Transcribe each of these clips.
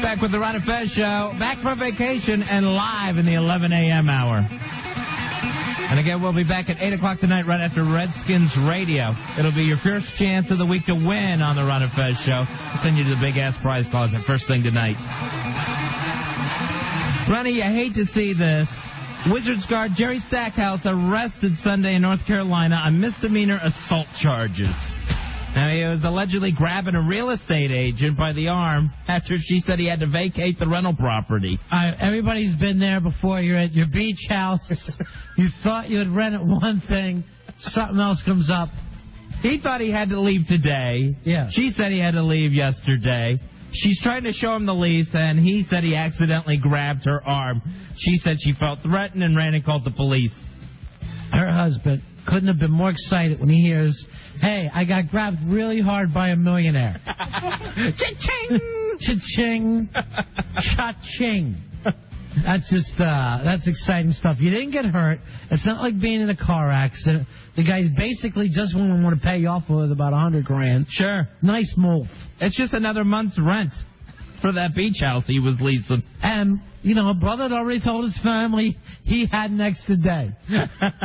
Back with the Ron and Fez Show. Back from vacation and live in the 11 a.m. hour. And again, we'll be back at 8 o'clock tonight right after Redskins Radio. It'll be your first chance of the week to win on the Ron and Fez Show. We'll send you to the big-ass prize closet first thing tonight. Ronnie, you hate to see this. Wizards guard Jerry Stackhouse arrested Sunday in North Carolina on misdemeanor assault charges. Now, he was allegedly grabbing a real estate agent by the arm after she said he had to vacate the rental property. Everybody's been there before. You're at your beach house. You thought you'd rent it one thing. Something else comes up. He thought he had to leave today. Yeah. She said he had to leave yesterday. She's trying to show him the lease, and he said he accidentally grabbed her arm. She said she felt threatened and ran and called the police. Her husband couldn't have been more excited when he hears, hey, I got grabbed really hard by a millionaire. Cha-ching! Cha-ching! Cha-ching! That's exciting stuff. You didn't get hurt. It's not like being in a car accident. The guy's basically just want to pay you off with about $100,000. Sure. Nice move. It's just another month's rent for that beach house he was leasing. And, brother had already told his family he had an extra day.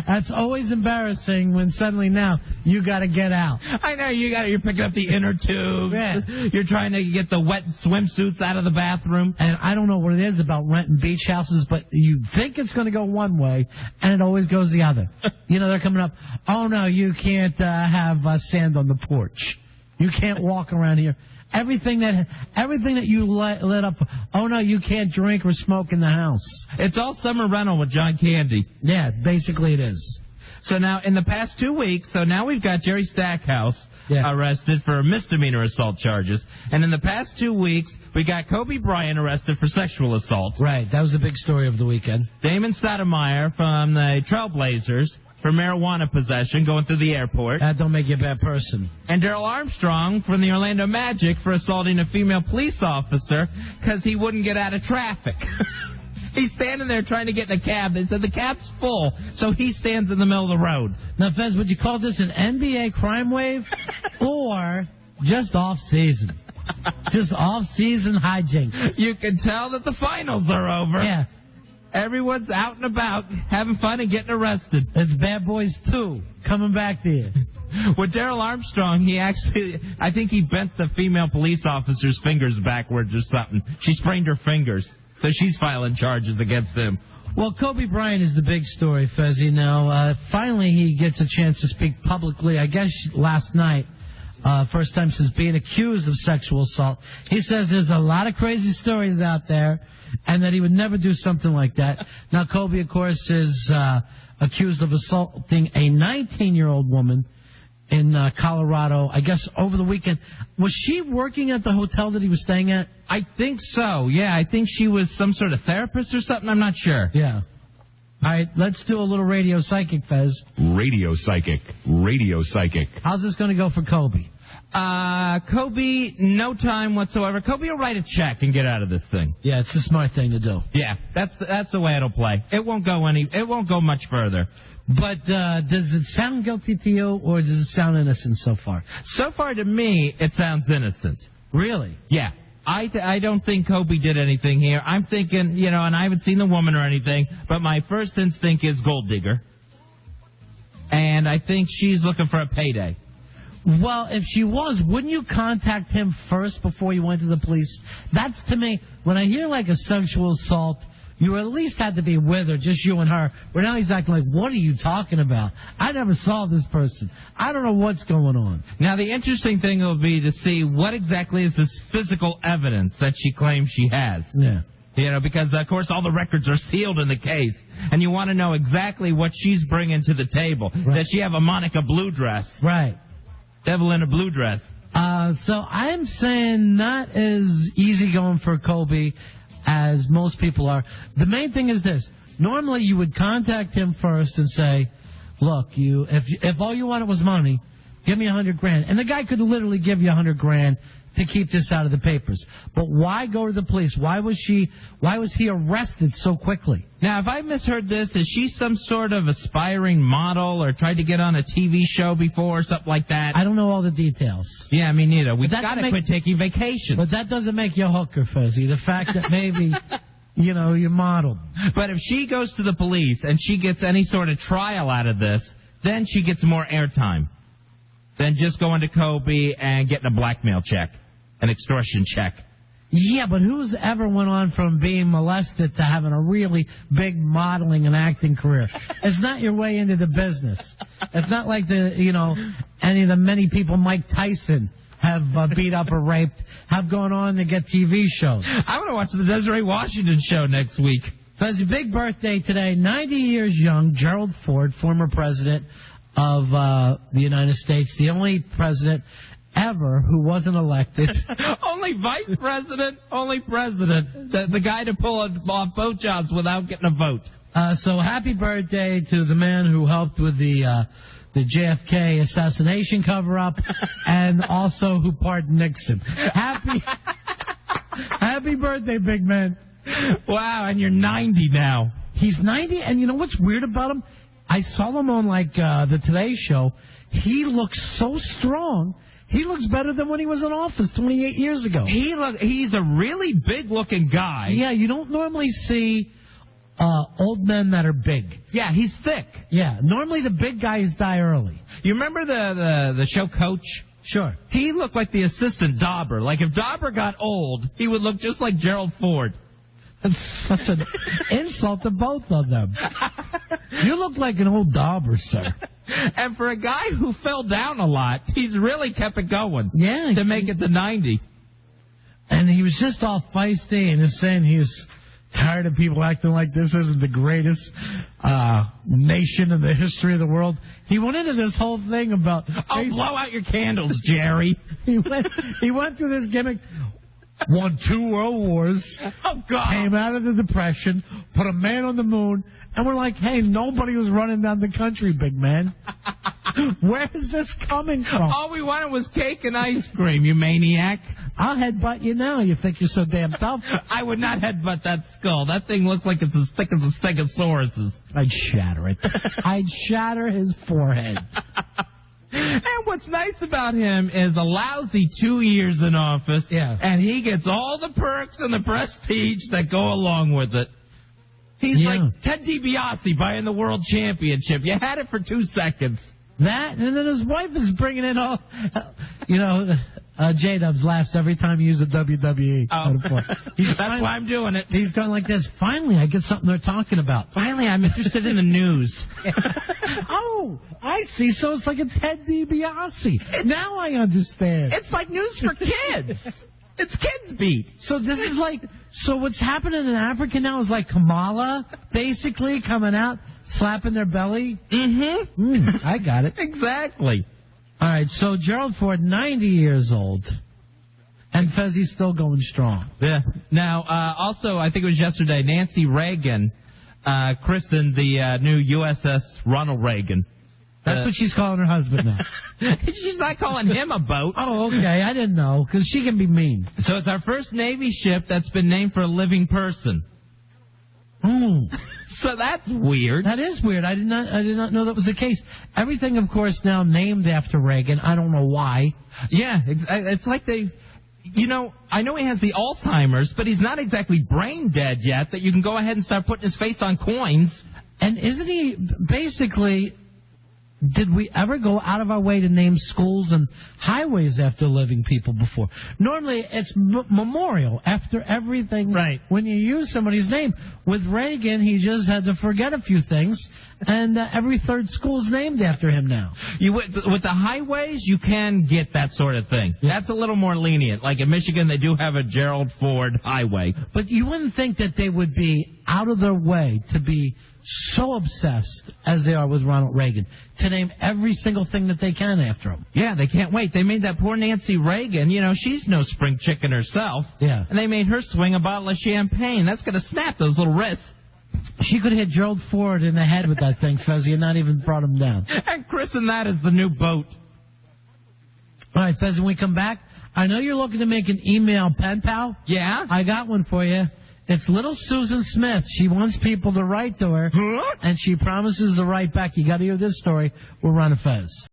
That's always embarrassing when suddenly now you got to get out. I know, you're picking up the inner tube. Yeah. You're trying to get the wet swimsuits out of the bathroom. And I don't know what it is about renting beach houses, but you think it's going to go one way, and it always goes the other. They're coming up, oh, no, you can't have sand on the porch. You can't walk around here. Everything that you lit up, oh, no, you can't drink or smoke in the house. It's all summer rental with John Candy. Yeah, basically it is. So now, in the past 2 weeks, now we've got Jerry Stackhouse arrested for misdemeanor assault charges. And in the past 2 weeks, we got Kobe Bryant arrested for sexual assault. Right, that was a big story of the weekend. Damon Stoudemire from the Trailblazers for marijuana possession going through the airport. That don't make you a bad person. And Daryl Armstrong from the Orlando Magic for assaulting a female police officer because he wouldn't get out of traffic. He's standing there trying to get in a cab. They said the cab's full, so he stands in the middle of the road. Now, Fez, would you call this an NBA crime wave or just off-season? Just off-season hijinks. You can tell that the finals are over. Yeah. Everyone's out and about, having fun and getting arrested. It's Bad Boys 2 coming back to you. With Daryl Armstrong, I think he bent the female police officer's fingers backwards or something. She sprained her fingers, so she's filing charges against him. Well, Kobe Bryant is the big story, Fezzy. Now, finally he gets a chance to speak publicly, I guess last night. First time since being accused of sexual assault. He says there's a lot of crazy stories out there and that he would never do something like that. Now, Kobe, of course, is accused of assaulting a 19-year-old woman in Colorado, I guess, over the weekend. Was she working at the hotel that he was staying at? I think so, yeah. I think she was some sort of therapist or something. I'm not sure. Yeah. All right, let's do a little radio psychic, Fez. Radio psychic. Radio psychic. How's this going to go for Kobe? Kobe, no time whatsoever. Kobe will write a check and get out of this thing. Yeah, it's the smart thing to do. Yeah, that's the way it'll play. It won't go much further. But does it sound guilty to you, or does it sound innocent so far? So far, to me, it sounds innocent. Really? Yeah. I don't think Kobe did anything here. I'm thinking, and I haven't seen the woman or anything, but my first instinct is gold digger. And I think she's looking for a payday. Well, if she was, wouldn't you contact him first before you went to the police? That's, to me, when I hear like a sexual assault, you at least had to be with her, just you and her. Where now he's acting like, what are you talking about? I never saw this person. I don't know what's going on. Now, the interesting thing will be to see what exactly is this physical evidence that she claims she has. Yeah. Because, of course, all the records are sealed in the case. And you want to know exactly what she's bringing to the table. Right. Does she have a Monica blue dress? Right. Devil in a blue dress. So I'm saying not as easy going for Kobe as most people are. The main thing is this. Normally you would contact him first and say, look, if all you wanted was money, give me $100,000. And the guy could literally give you $100,000 to keep this out of the papers. But why go to the police? Why was he arrested so quickly? Now, if I misheard this, is she some sort of aspiring model or tried to get on a TV show before or something like that? I don't know all the details. Yeah, me neither. We've got to quit taking vacations. But that doesn't make you a hooker, Fuzzy. The fact that maybe, you modeled. But if she goes to the police and she gets any sort of trial out of this, then she gets more airtime than just going to Kobe and getting a blackmail check, an extortion check. Yeah, but who's ever went on from being molested to having a really big modeling and acting career? It's not your way into the business. It's not like any of the many people Mike Tyson have beat up or raped have gone on to get TV shows. I want to watch the Desiree Washington show next week. So it's a big birthday today. 90 years young, Gerald Ford, former president of the United States, the only president ever who wasn't elected. Only vice president, only president. The guy to pull off both jobs without getting a vote. So happy birthday to the man who helped with the JFK assassination cover-up and also who pardoned Nixon. Happy birthday, big man. Wow, and you're 90 now. He's 90, and you know what's weird about him? I saw him on, the Today Show. He looks so strong. He looks better than when he was in office 28 years ago. He's a really big-looking guy. Yeah, you don't normally see old men that are big. Yeah, he's thick. Yeah, normally the big guys die early. You remember the show Coach? Sure. He looked like the assistant Dauber. Like, if Dauber got old, he would look just like Gerald Ford. That's such an insult to both of them. You look like an old Dauber, sir. And for a guy who fell down a lot, he's really kept it going. Yeah. To make it to 90. And he was just all feisty and is saying he's tired of people acting like this isn't the greatest nation in the history of the world. He went into this whole thing about... Oh, blow out your candles, Jerry. He went through this gimmick... Won 2 world wars. Oh, God. Came out of the Depression, put a man on the moon, and we're like, hey, nobody was running down the country, big man. Where is this coming from? All we wanted was cake and ice cream, you maniac. I'll headbutt you now. You think you're so damn tough? I would not headbutt that skull. That thing looks like it's as thick as a Stegosaurus's. I'd shatter it. I'd shatter his forehead. And what's nice about him is a lousy 2 years in office, and he gets all the perks and the prestige that go along with it. He's like Ted DiBiase buying the world championship. You had it for 2 seconds. That, and then his wife is bringing in all, J-Dubs laughs every time you use a WWE. Oh. That's why I'm doing it. He's going like this. Finally, I get something they're talking about. Finally, I'm interested in the news. Oh, I see. So it's like a Ted DiBiase. Now I understand. It's like news for kids. It's Kids Beat. So this is so what's happening in Africa now is like Kamala, basically, coming out, slapping their belly? Mm-hmm. I got it. Exactly. All right, so Gerald Ford, 90 years old, and Fezzi's still going strong. Yeah. Now, also, I think it was yesterday, Nancy Reagan christened the new USS Ronald Reagan. That's what she's calling her husband now. She's not calling him a boat. Oh, okay. I didn't know, because she can be mean. So it's our first Navy ship that's been named for a living person. So that's weird. That is weird. I did not know that was the case. Everything, of course, now named after Reagan. I don't know why. Yeah, it's like they... I know he has the Alzheimer's, but he's not exactly brain dead yet that you can go ahead and start putting his face on coins. And isn't he basically... Did we ever go out of our way to name schools and highways after living people before? Normally, it's memorial after everything. Right. When you use somebody's name. With Reagan, he just had to forget a few things, and every third school is named after him now. With the highways, you can get that sort of thing. Yeah. That's a little more lenient. Like in Michigan, they do have a Gerald Ford highway. But you wouldn't think that they would be out of their way to be so obsessed as they are with Ronald Reagan to name every single thing that they can after him. Yeah, they can't wait. They made that poor Nancy Reagan, she's no spring chicken herself. Yeah. And they made her swing a bottle of champagne. That's going to snap those little wrists. She could hit Gerald Ford in the head with that thing, Fezzi, and not even brought him down. And christen that as the new boat. All right, Fez, when we come back, I know you're looking to make an email pen pal. Yeah? I got one for you. It's little Susan Smith. She wants people to write to her, and she promises to write back. You got to hear this story. We're Ron and Fez.